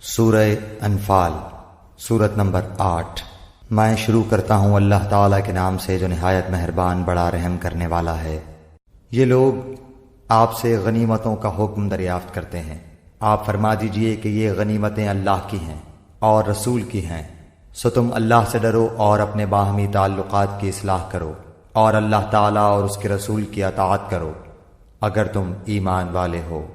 سورہ انفال سورت نمبر 8۔ میں شروع کرتا ہوں اللہ تعالیٰ کے نام سے جو نہایت مہربان بڑا رحم کرنے والا ہے۔ یہ لوگ آپ سے غنیمتوں کا حکم دریافت کرتے ہیں، آپ فرما دیجئے کہ یہ غنیمتیں اللہ کی ہیں اور رسول کی ہیں، سو تم اللہ سے ڈرو اور اپنے باہمی تعلقات کی اصلاح کرو اور اللہ تعالیٰ اور اس کے رسول کی اطاعت کرو اگر تم ایمان والے ہو۔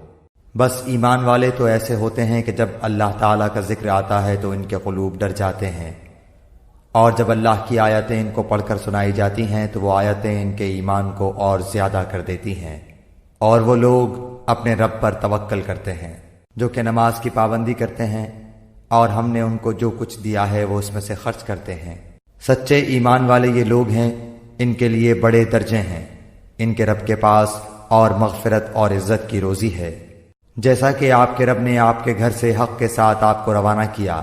بس ایمان والے تو ایسے ہوتے ہیں کہ جب اللہ تعالیٰ کا ذکر آتا ہے تو ان کے قلوب ڈر جاتے ہیں، اور جب اللہ کی آیتیں ان کو پڑھ کر سنائی جاتی ہیں تو وہ آیتیں ان کے ایمان کو اور زیادہ کر دیتی ہیں، اور وہ لوگ اپنے رب پر توکل کرتے ہیں جو کہ نماز کی پابندی کرتے ہیں، اور ہم نے ان کو جو کچھ دیا ہے وہ اس میں سے خرچ کرتے ہیں۔ سچے ایمان والے یہ لوگ ہیں، ان کے لیے بڑے درجے ہیں ان کے رب کے پاس، اور مغفرت اور عزت کی روزی ہے۔ جیسا کہ آپ کے رب نے آپ کے گھر سے حق کے ساتھ آپ کو روانہ کیا،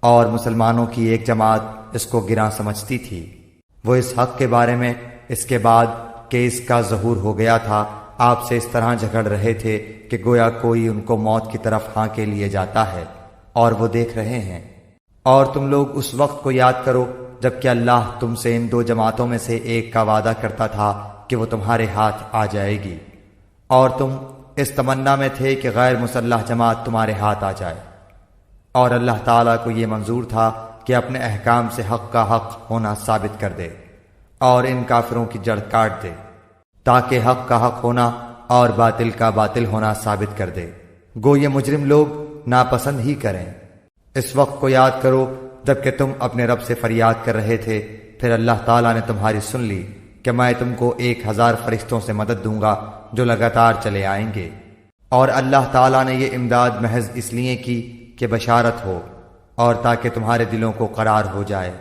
اور مسلمانوں کی ایک جماعت اس کو گراں سمجھتی تھی، وہ اس حق کے بارے میں اس کے بعد کہ اس کا ظہور ہو گیا تھا آپ سے اس طرح جھگڑ رہے تھے کہ گویا کوئی ان کو موت کی طرف ہانکے لیے جاتا ہے اور وہ دیکھ رہے ہیں۔ اور تم لوگ اس وقت کو یاد کرو جب کہ اللہ تم سے ان دو جماعتوں میں سے ایک کا وعدہ کرتا تھا کہ وہ تمہارے ہاتھ آ جائے گی، اور تم اس تمنا میں تھے کہ غیر مسلح جماعت تمہارے ہاتھ آ جائے، اور اللہ تعالیٰ کو یہ منظور تھا کہ اپنے احکام سے حق کا حق ہونا ثابت کر دے اور ان کافروں کی جڑ کاٹ دے، تاکہ حق کا حق ہونا اور باطل کا باطل ہونا ثابت کر دے، گو یہ مجرم لوگ ناپسند ہی کریں۔ اس وقت کو یاد کرو جب کہ تم اپنے رب سے فریاد کر رہے تھے، پھر اللہ تعالیٰ نے تمہاری سن لی کہ میں تم کو 1000 فرشتوں سے مدد دوں گا جو لگاتار چلے آئیں گے، اور اللہ تعالیٰ نے یہ امداد محض اس لیے کی کہ بشارت ہو اور تاکہ تمہارے دلوں کو قرار ہو جائے،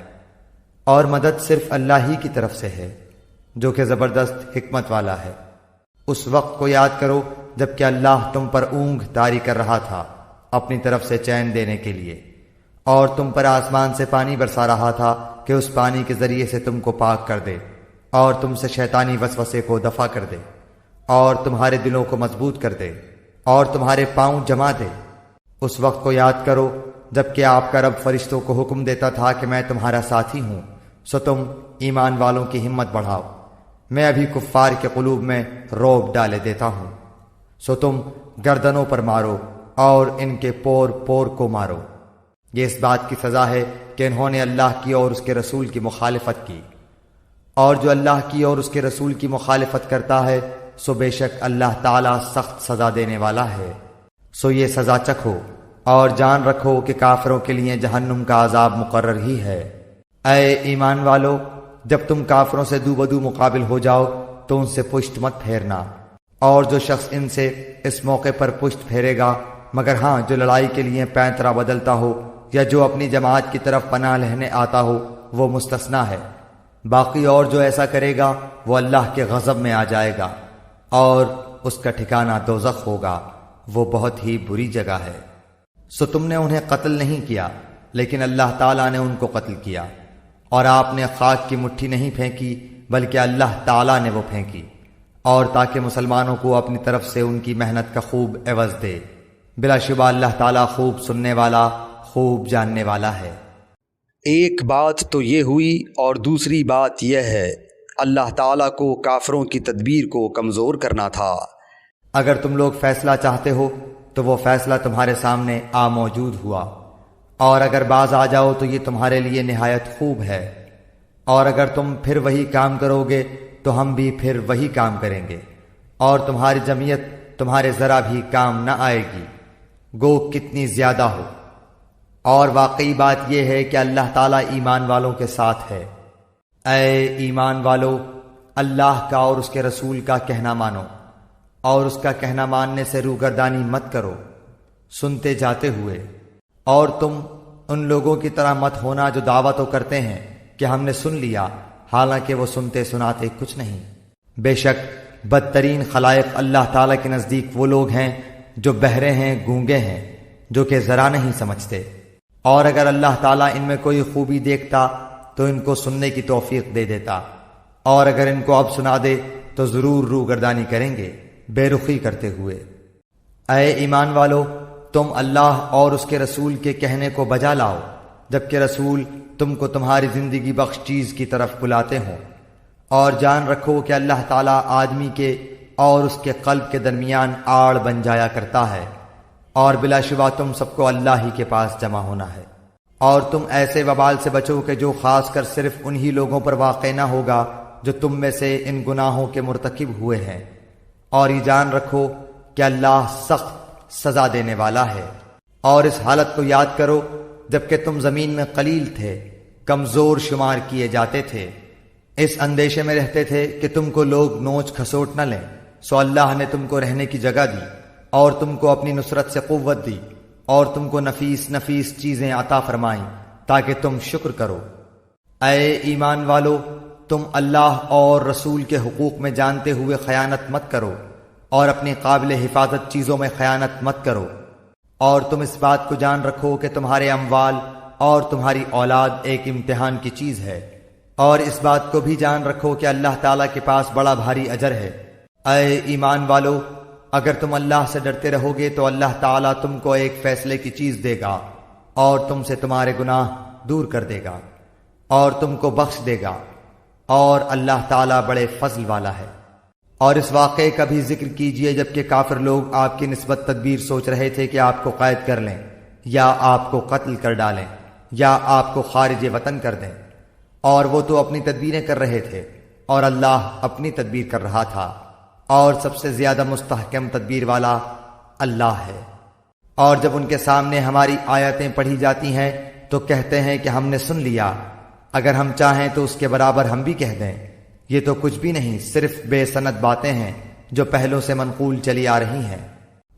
اور مدد صرف اللہ ہی کی طرف سے ہے جو کہ زبردست حکمت والا ہے۔ اس وقت کو یاد کرو جب کہ اللہ تم پر اونگ طاری کر رہا تھا اپنی طرف سے چین دینے کے لیے، اور تم پر آسمان سے پانی برسا رہا تھا کہ اس پانی کے ذریعے سے تم کو پاک کر دے اور تم سے شیطانی وسوسے کو دفع کر دے اور تمہارے دلوں کو مضبوط کر دے اور تمہارے پاؤں جما دے۔ اس وقت کو یاد کرو جب کہ آپ کا رب فرشتوں کو حکم دیتا تھا کہ میں تمہارا ساتھی ہوں، سو تم ایمان والوں کی ہمت بڑھاؤ، میں ابھی کفار کے قلوب میں رعب ڈالے دیتا ہوں، سو تم گردنوں پر مارو اور ان کے پور پور کو مارو۔ یہ اس بات کی سزا ہے کہ انہوں نے اللہ کی اور اس کے رسول کی مخالفت کی، اور جو اللہ کی اور اس کے رسول کی مخالفت کرتا ہے سو بے شک اللہ تعالیٰ سخت سزا دینے والا ہے۔ سو یہ سزا چکھو اور جان رکھو کہ کافروں کے لیے جہنم کا عذاب مقرر ہی ہے۔ اے ایمان والو، جب تم کافروں سے دو بدو مقابل ہو جاؤ تو ان سے پشت مت پھیرنا، اور جو شخص ان سے اس موقع پر پشت پھیرے گا، مگر ہاں جو لڑائی کے لیے پینترا بدلتا ہو یا جو اپنی جماعت کی طرف پناہ لینے آتا ہو، وہ مستثنیٰ ہے۔ باقی اور جو ایسا کرے گا وہ اللہ کے غضب میں آ جائے گا، اور اس کا ٹھکانہ دوزخ ہوگا، وہ بہت ہی بری جگہ ہے۔ سو تم نے انہیں قتل نہیں کیا لیکن اللہ تعالیٰ نے ان کو قتل کیا، اور آپ نے خاک کی مٹھی نہیں پھینکی بلکہ اللہ تعالیٰ نے وہ پھینکی، اور تاکہ مسلمانوں کو اپنی طرف سے ان کی محنت کا خوب عوض دے۔ بلا شبہ اللہ تعالیٰ خوب سننے والا، خوب جاننے والا ہے۔ ایک بات تو یہ ہوئی، اور دوسری بات یہ ہے اللہ تعالیٰ کو کافروں کی تدبیر کو کمزور کرنا تھا۔ اگر تم لوگ فیصلہ چاہتے ہو تو وہ فیصلہ تمہارے سامنے موجود ہوا، اور اگر باز آ جاؤ تو یہ تمہارے لیے نہایت خوب ہے، اور اگر تم پھر وہی کام کرو گے تو ہم بھی پھر وہی کام کریں گے، اور تمہاری جمعیت تمہارے ذرا بھی کام نہ آئے گی، گو کتنی زیادہ ہو۔ اور واقعی بات یہ ہے کہ اللہ تعالیٰ ایمان والوں کے ساتھ ہے۔ اے ایمان والو، اللہ کا اور اس کے رسول کا کہنا مانو، اور اس کا کہنا ماننے سے روگردانی مت کرو سنتے جاتے ہوئے، اور تم ان لوگوں کی طرح مت ہونا جو دعویٰ تو کرتے ہیں کہ ہم نے سن لیا، حالانکہ وہ سنتے سناتے کچھ نہیں۔ بے شک بدترین خلائق اللہ تعالیٰ کے نزدیک وہ لوگ ہیں جو بہرے ہیں، گونگے ہیں، جو کہ ذرا نہیں سمجھتے، اور اگر اللہ تعالیٰ ان میں کوئی خوبی دیکھتا تو ان کو سننے کی توفیق دے دیتا، اور اگر ان کو اب سنا دے تو ضرور روگردانی کریں گے بے رخی کرتے ہوئے۔ اے ایمان والو، تم اللہ اور اس کے رسول کے کہنے کو بجا لاؤ جبکہ رسول تم کو تمہاری زندگی بخش چیز کی طرف بلاتے ہوں، اور جان رکھو کہ اللہ تعالیٰ آدمی کے اور اس کے قلب کے درمیان آڑ بن جایا کرتا ہے، اور بلا شبہ تم سب کو اللہ ہی کے پاس جمع ہونا ہے۔ اور تم ایسے وبال سے بچو کہ جو خاص کر صرف انہی لوگوں پر واقع نہ ہوگا جو تم میں سے ان گناہوں کے مرتکب ہوئے ہیں، اور یہ جان رکھو کہ اللہ سخت سزا دینے والا ہے۔ اور اس حالت کو یاد کرو جبکہ تم زمین میں قلیل تھے، کمزور شمار کیے جاتے تھے، اس اندیشے میں رہتے تھے کہ تم کو لوگ نوچ کھسوٹ نہ لیں، سو اللہ نے تم کو رہنے کی جگہ دی اور تم کو اپنی نصرت سے قوت دی اور تم کو نفیس نفیس چیزیں عطا فرمائیں تاکہ تم شکر کرو۔ اے ایمان والو، تم اللہ اور رسول کے حقوق میں جانتے ہوئے خیانت مت کرو اور اپنی قابل حفاظت چیزوں میں خیانت مت کرو، اور تم اس بات کو جان رکھو کہ تمہارے اموال اور تمہاری اولاد ایک امتحان کی چیز ہے، اور اس بات کو بھی جان رکھو کہ اللہ تعالیٰ کے پاس بڑا بھاری اجر ہے۔ اے ایمان والو، اگر تم اللہ سے ڈرتے رہو گے تو اللہ تعالیٰ تم کو ایک فیصلے کی چیز دے گا اور تم سے تمہارے گناہ دور کر دے گا اور تم کو بخش دے گا، اور اللہ تعالیٰ بڑے فضل والا ہے۔ اور اس واقعے کا بھی ذکر کیجئے جبکہ کافر لوگ آپ کی نسبت تدبیر سوچ رہے تھے کہ آپ کو قید کر لیں یا آپ کو قتل کر ڈالیں یا آپ کو خارج وطن کر دیں، اور وہ تو اپنی تدبیریں کر رہے تھے اور اللہ اپنی تدبیر کر رہا تھا، اور سب سے زیادہ مستحکم تدبیر والا اللہ ہے۔ اور جب ان کے سامنے ہماری آیتیں پڑھی جاتی ہیں تو کہتے ہیں کہ ہم نے سن لیا، اگر ہم چاہیں تو اس کے برابر ہم بھی کہہ دیں، یہ تو کچھ بھی نہیں، صرف بے سند باتیں ہیں جو پہلوں سے منقول چلی آ رہی ہیں۔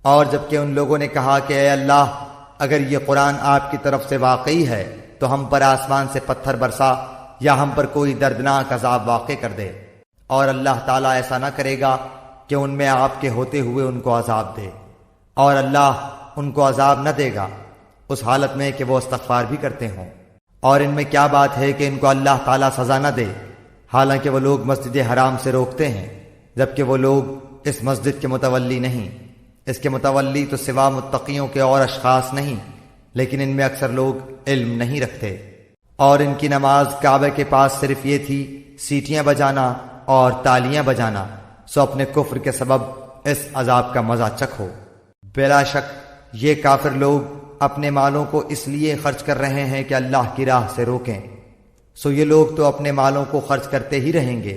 اور جبکہ ان لوگوں نے کہا کہ اے اللہ، اگر یہ قرآن آپ کی طرف سے واقعی ہے تو ہم پر آسمان سے پتھر برسا یا ہم پر کوئی دردناک عذاب واقع کر دے، اور اللہ تعالیٰ ایسا نہ کرے گا کہ ان میں آپ کے ہوتے ہوئے ان کو عذاب دے، اور اللہ ان کو عذاب نہ دے گا اس حالت میں کہ وہ استغفار بھی کرتے ہوں۔ اور ان میں کیا بات ہے کہ ان کو اللہ تعالیٰ سزا نہ دے، حالانکہ وہ لوگ مسجد حرام سے روکتے ہیں، جبکہ وہ لوگ اس مسجد کے متولی نہیں، اس کے متولی تو سوا متقیوں کے اور اشخاص نہیں، لیکن ان میں اکثر لوگ علم نہیں رکھتے۔ اور ان کی نماز کعبے کے پاس صرف یہ تھی سیٹیاں بجانا اور تالیاں بجانا، سو اپنے کفر کے سبب اس عذاب کا مزہ چکھو۔ بلا شک یہ کافر لوگ اپنے مالوں کو اس لیے خرچ کر رہے ہیں کہ اللہ کی راہ سے روکیں، سو یہ لوگ تو اپنے مالوں کو خرچ کرتے ہی رہیں گے،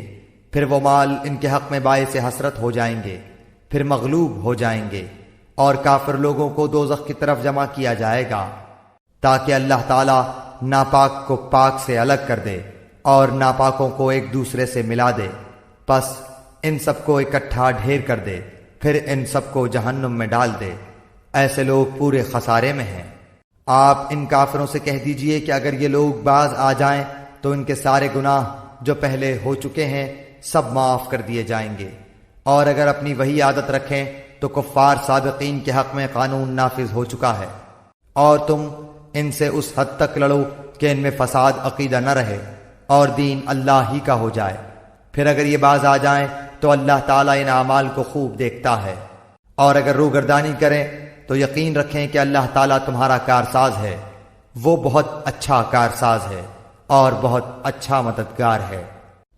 پھر وہ مال ان کے حق میں باعث حسرت ہو جائیں گے، پھر مغلوب ہو جائیں گے، اور کافر لوگوں کو دوزخ کی طرف جمع کیا جائے گا تاکہ اللہ تعالیٰ ناپاک کو پاک سے الگ کر دے اور ناپاکوں کو ایک دوسرے سے ملا دے، پس ان سب کو اکٹھا ڈھیر کر دے، پھر ان سب کو جہنم میں ڈال دے۔ ایسے لوگ پورے خسارے میں ہیں۔ آپ ان کافروں سے کہہ دیجئے کہ اگر یہ لوگ باز آ جائیں تو ان کے سارے گناہ جو پہلے ہو چکے ہیں سب معاف کر دیے جائیں گے، اور اگر اپنی وہی عادت رکھیں تو کفار سابقین کے حق میں قانون نافذ ہو چکا ہے، اور تم ان سے اس حد تک لڑو کہ ان میں فساد عقیدہ نہ رہے اور دین اللہ ہی کا ہو جائے، پھر اگر یہ باز آ جائیں تو اللہ تعالیٰ ان اعمال کو خوب دیکھتا ہے، اور اگر روگردانی کریں تو یقین رکھیں کہ اللہ تعالیٰ تمہارا کارساز ہے، وہ بہت اچھا کارساز ہے اور بہت اچھا مددگار ہے۔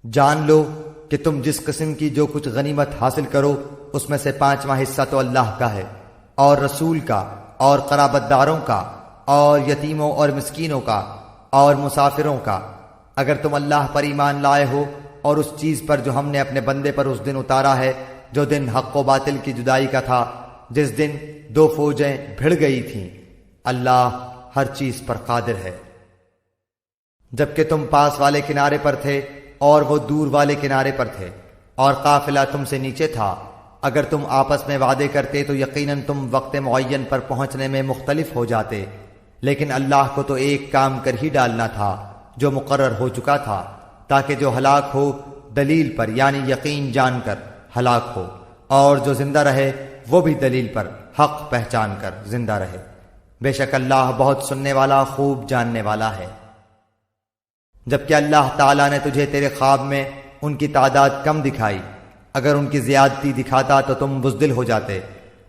جان لو کہ تم جس قسم کی جو کچھ غنیمت حاصل کرو اس میں سے 5واں حصہ تو اللہ کا ہے، اور رسول کا، اور قرابت داروں کا، اور یتیموں اور مسکینوں کا، اور مسافروں کا، اگر تم اللہ پر ایمان لائے ہو اور اس چیز پر جو ہم نے اپنے بندے پر اس دن اتارا ہے، جو دن حق و باطل کی جدائی کا تھا، جس دن 2 فوجیں بھڑ گئی تھیں۔ اللہ ہر چیز پر قادر ہے۔ جبکہ تم پاس والے کنارے پر تھے اور وہ دور والے کنارے پر تھے، اور قافلہ تم سے نیچے تھا، اگر تم آپس میں وعدے کرتے تو یقیناً تم وقت معین پر پہنچنے میں مختلف ہو جاتے، لیکن اللہ کو تو ایک کام کر ہی ڈالنا تھا جو مقرر ہو چکا تھا، تاکہ جو ہلاک ہو دلیل پر یعنی یقین جان کر ہلاک ہو، اور جو زندہ رہے وہ بھی دلیل پر حق پہچان کر زندہ رہے۔ بے شک اللہ بہت سننے والا خوب جاننے والا ہے۔ جبکہ اللہ تعالیٰ نے تجھے تیرے خواب میں ان کی تعداد کم دکھائی، اگر ان کی زیادتی دکھاتا تو تم بزدل ہو جاتے،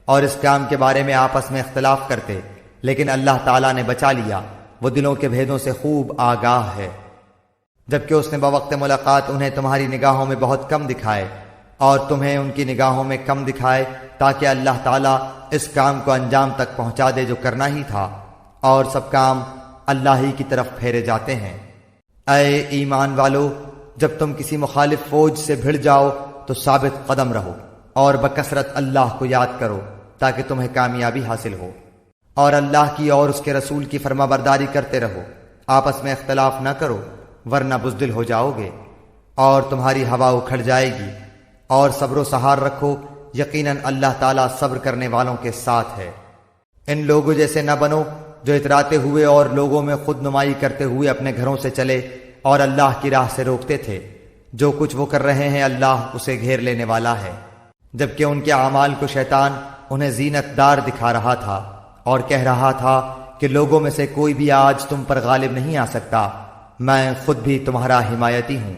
اور اس کام کے بارے میں آپس میں اختلاف کرتے، لیکن اللہ تعالیٰ نے بچا لیا، وہ دلوں کے بھیدوں سے خوب آگاہ ہے۔ جبکہ اس نے بوقت ملاقات انہیں تمہاری نگاہوں میں بہت کم دکھائے اور تمہیں ان کی نگاہوں میں کم دکھائے، تاکہ اللہ تعالیٰ اس کام کو انجام تک پہنچا دے جو کرنا ہی تھا، اور سب کام اللہ ہی کی طرف پھیرے جاتے ہیں۔ اے ایمان والو، جب تم کسی مخالف فوج سے بھڑ جاؤ تو ثابت قدم رہو اور بکثرت اللہ کو یاد کرو تاکہ تمہیں کامیابی حاصل ہو، اور اللہ کی اور اس کے رسول کی فرما برداری کرتے رہو، آپس میں اختلاف نہ کرو ورنہ بزدل ہو جاؤ گے اور تمہاری ہوا اکھڑ جائے گی، اور صبر و سہار رکھو، یقیناً اللہ تعالیٰ صبر کرنے والوں کے ساتھ ہے۔ ان لوگوں جیسے نہ بنو جو اتراتے ہوئے اور لوگوں میں خود نمائی کرتے ہوئے اپنے گھروں سے چلے اور اللہ کی راہ سے روکتے تھے۔ جو کچھ وہ کر رہے ہیں اللہ اسے گھیر لینے والا ہے۔ جبکہ ان کے اعمال کو شیطان انہیں زینت دار دکھا رہا تھا اور کہہ رہا تھا کہ لوگوں میں سے کوئی بھی آج تم پر غالب نہیں آ سکتا، میں خود بھی تمہارا حمایتی ہوں۔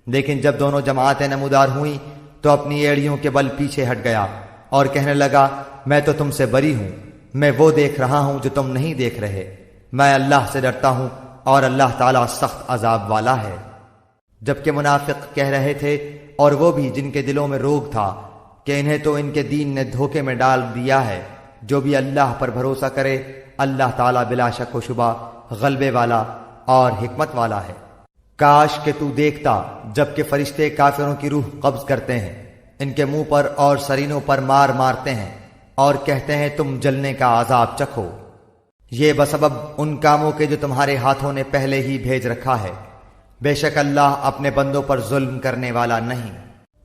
لیکن جب دونوں جماعتیں نمودار ہوئیں تو اپنی ایڑیوں کے بل پیچھے ہٹ گیا اور کہنے لگا، میں تو تم سے بری ہوں، میں وہ دیکھ رہا ہوں جو تم نہیں دیکھ رہے، میں اللہ سے ڈرتا ہوں اور اللہ تعالیٰ سخت عذاب والا ہے۔ جبکہ منافق کہہ رہے تھے، اور وہ بھی جن کے دلوں میں روگ تھا، کہ انہیں تو ان کے دین نے دھوکے میں ڈال دیا ہے، جو بھی اللہ پر بھروسہ کرے اللہ تعالیٰ بلا شک و شبہ غلبے والا اور حکمت والا ہے۔ کاش کہ تو دیکھتا جبکہ فرشتے کافروں کی روح قبض کرتے ہیں، ان کے منہ پر اور سرینوں پر مار مارتے ہیں اور کہتے ہیں تم جلنے کا عذاب چکھو، یہ بسبب ان کاموں کے جو تمہارے ہاتھوں نے پہلے ہی بھیج رکھا ہے، بے شک اللہ اپنے بندوں پر ظلم کرنے والا نہیں۔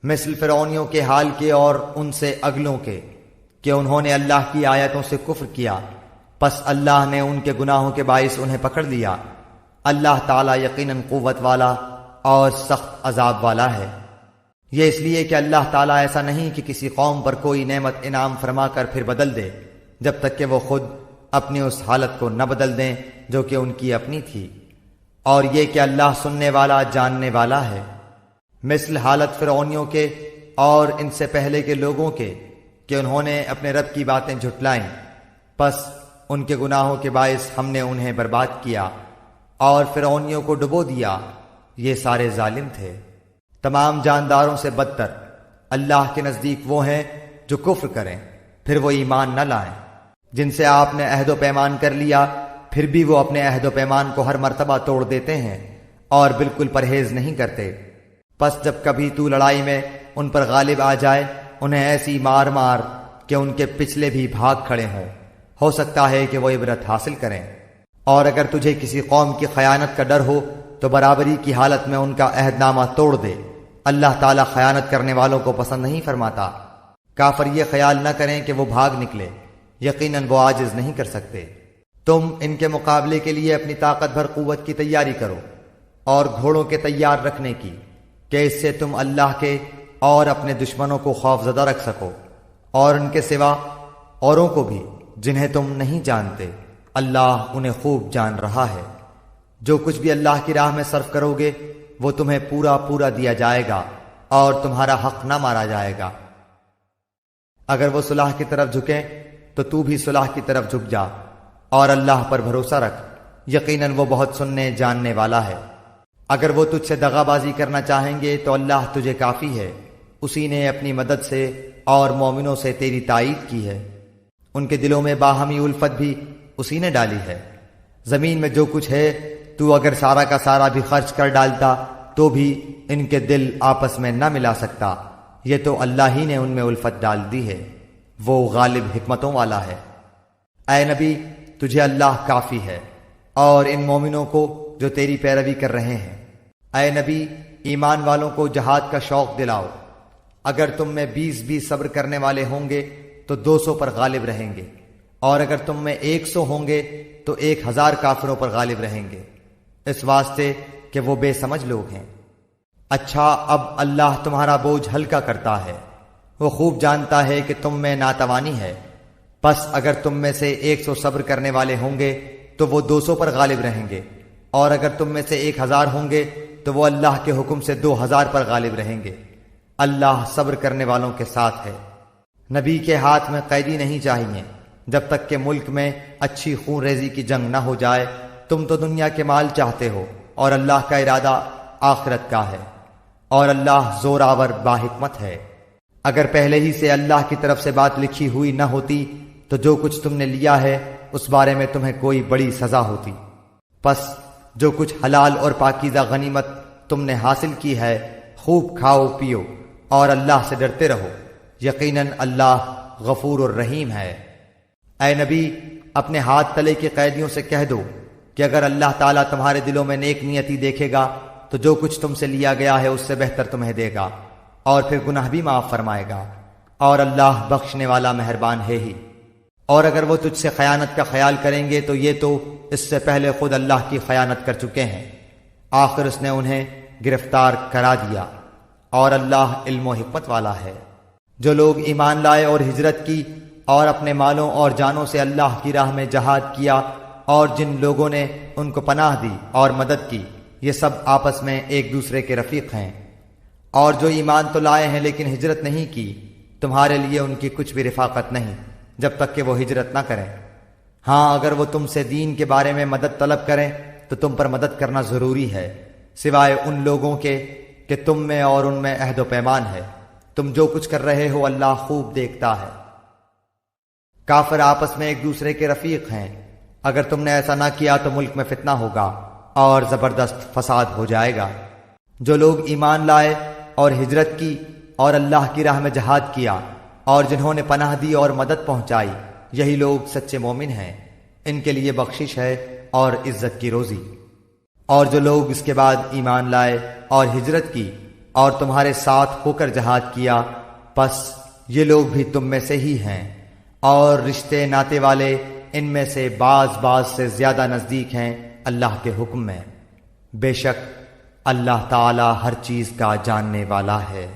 مثل فرعونیوں کے حال کے اور ان سے اگلوں کے کہ انہوں نے اللہ کی آیتوں سے کفر کیا، پس اللہ نے ان کے گناہوں کے باعث انہیں پکڑ لیا۔ اللہ تعالیٰ یقیناً قوت والا اور سخت عذاب والا ہے۔ یہ اس لیے کہ اللہ تعالیٰ ایسا نہیں کہ کسی قوم پر کوئی نعمت انعام فرما کر پھر بدل دے جب تک کہ وہ خود اپنی اس حالت کو نہ بدل دیں جو کہ ان کی اپنی تھی، اور یہ کہ اللہ سننے والا جاننے والا ہے۔ مثل حالت فرعونیوں کے اور ان سے پہلے کے لوگوں کے کہ انہوں نے اپنے رب کی باتیں جھٹلائیں، پس ان کے گناہوں کے باعث ہم نے انہیں برباد کیا اور فرعونیوں کو ڈبو دیا، یہ سارے ظالم تھے۔ تمام جانداروں سے بدتر اللہ کے نزدیک وہ ہیں جو کفر کریں پھر وہ ایمان نہ لائیں، جن سے آپ نے عہد و پیمان کر لیا پھر بھی وہ اپنے عہد و پیمان کو ہر مرتبہ توڑ دیتے ہیں اور بالکل پرہیز نہیں کرتے۔ پس جب کبھی تو لڑائی میں ان پر غالب آ جائے انہیں ایسی مار مار کہ ان کے پچھلے بھی بھاگ کھڑے ہوں، ہو سکتا ہے کہ وہ عبرت حاصل کریں۔ اور اگر تجھے کسی قوم کی خیانت کا ڈر ہو تو برابری کی حالت میں ان کا عہد نامہ توڑ دے، اللہ تعالیٰ خیانت کرنے والوں کو پسند نہیں فرماتا۔ کافر یہ خیال نہ کریں کہ وہ بھاگ نکلے، یقیناً وہ عاجز نہیں کر سکتے۔ تم ان کے مقابلے کے لیے اپنی طاقت بھر قوت کی تیاری کرو اور گھوڑوں کے تیار رکھنے کی، کہ اس سے تم اللہ کے اور اپنے دشمنوں کو خوف زدہ رکھ سکو، اور ان کے سوا اوروں کو بھی جنہیں تم نہیں جانتے، اللہ انہیں خوب جان رہا ہے۔ جو کچھ بھی اللہ کی راہ میں صرف کرو گے وہ تمہیں پورا پورا دیا جائے گا اور تمہارا حق نہ مارا جائے گا۔ اگر وہ صلح کی طرف جھکیں تو تو بھی صلح کی طرف جھک جا اور اللہ پر بھروسہ رکھ، یقیناً وہ بہت سننے جاننے والا ہے۔ اگر وہ تجھ سے دغا بازی کرنا چاہیں گے تو اللہ تجھے کافی ہے، اسی نے اپنی مدد سے اور مومنوں سے تیری تائید کی ہے۔ ان کے دلوں میں باہمی الفت بھی اسی نے ڈالی ہے۔ زمین میں جو کچھ ہے تو اگر سارا کا سارا بھی خرچ کر ڈالتا تو بھی ان کے دل آپس میں نہ ملا سکتا، یہ تو اللہ ہی نے ان میں الفت ڈال دی ہے، وہ غالب حکمتوں والا ہے۔ اے نبی، تجھے اللہ کافی ہے اور ان مومنوں کو جو تیری پیروی کر رہے ہیں۔ اے نبی، ایمان والوں کو جہاد کا شوق دلاؤ، اگر تم میں 20 صبر کرنے والے ہوں گے تو 200 پر غالب رہیں گے، اور اگر تم میں 100 ہوں گے تو 1000 کافروں پر غالب رہیں گے، اس واسطے کہ وہ بے سمجھ لوگ ہیں۔ اچھا، اب اللہ تمہارا بوجھ ہلکا کرتا ہے، وہ خوب جانتا ہے کہ تم میں ناتوانی ہے، پس اگر تم میں سے 100 صبر کرنے والے ہوں گے تو وہ 200 پر غالب رہیں گے، اور اگر تم میں سے 1000 ہوں گے تو وہ اللہ کے حکم سے 2000 پر غالب رہیں گے۔ اللہ صبر کرنے والوں کے ساتھ ہے۔ نبی کے ہاتھ میں قیدی نہیں چاہیے جب تک کہ ملک میں اچھی خون ریزی کی جنگ نہ ہو جائے۔ تم تو دنیا کے مال چاہتے ہو اور اللہ کا ارادہ آخرت کا ہے، اور اللہ زور آور باحکمت ہے۔ اگر پہلے ہی سے اللہ کی طرف سے بات لکھی ہوئی نہ ہوتی تو جو کچھ تم نے لیا ہے اس بارے میں تمہیں کوئی بڑی سزا ہوتی۔ پس جو کچھ حلال اور پاکیزہ غنیمت تم نے حاصل کی ہے خوب کھاؤ پیو اور اللہ سے ڈرتے رہو، یقیناً اللہ غفور الرحیم ہے۔ اے نبی، اپنے ہاتھ تلے کے قیدیوں سے کہہ دو کہ اگر اللہ تعالیٰ تمہارے دلوں میں نیک نیتی دیکھے گا تو جو کچھ تم سے لیا گیا ہے اس سے بہتر تمہیں دے گا، اور پھر گناہ بھی معاف فرمائے گا، اور اللہ بخشنے والا مہربان ہے ہی۔ اور اگر وہ تجھ سے خیانت کا خیال کریں گے تو یہ تو اس سے پہلے خود اللہ کی خیانت کر چکے ہیں، آخر اس نے انہیں گرفتار کرا دیا، اور اللہ علم و حکمت والا ہے۔ جو لوگ ایمان لائے اور ہجرت کی اور اپنے مالوں اور جانوں سے اللہ کی راہ میں جہاد کیا، اور جن لوگوں نے ان کو پناہ دی اور مدد کی، یہ سب آپس میں ایک دوسرے کے رفیق ہیں۔ اور جو ایمان تو لائے ہیں لیکن ہجرت نہیں کی، تمہارے لیے ان کی کچھ بھی رفاقت نہیں جب تک کہ وہ ہجرت نہ کریں۔ ہاں، اگر وہ تم سے دین کے بارے میں مدد طلب کریں تو تم پر مدد کرنا ضروری ہے، سوائے ان لوگوں کے کہ تم میں اور ان میں عہد و پیمان ہے۔ تم جو کچھ کر رہے ہو اللہ خوب دیکھتا ہے۔ کافر آپس میں ایک دوسرے کے رفیق ہیں، اگر تم نے ایسا نہ کیا تو ملک میں فتنہ ہوگا اور زبردست فساد ہو جائے گا۔ جو لوگ ایمان لائے اور ہجرت کی اور اللہ کی راہ میں جہاد کیا اور جنہوں نے پناہ دی اور مدد پہنچائی، یہی لوگ سچے مومن ہیں، ان کے لیے بخشش ہے اور عزت کی روزی۔ اور جو لوگ اس کے بعد ایمان لائے اور ہجرت کی اور تمہارے ساتھ ہو کر جہاد کیا، پس یہ لوگ بھی تم میں سے ہی ہیں، اور رشتے ناتے والے ان میں سے بعض سے زیادہ نزدیک ہیں اللہ کے حکم میں۔ بے شک اللہ تعالی ہر چیز کا جاننے والا ہے۔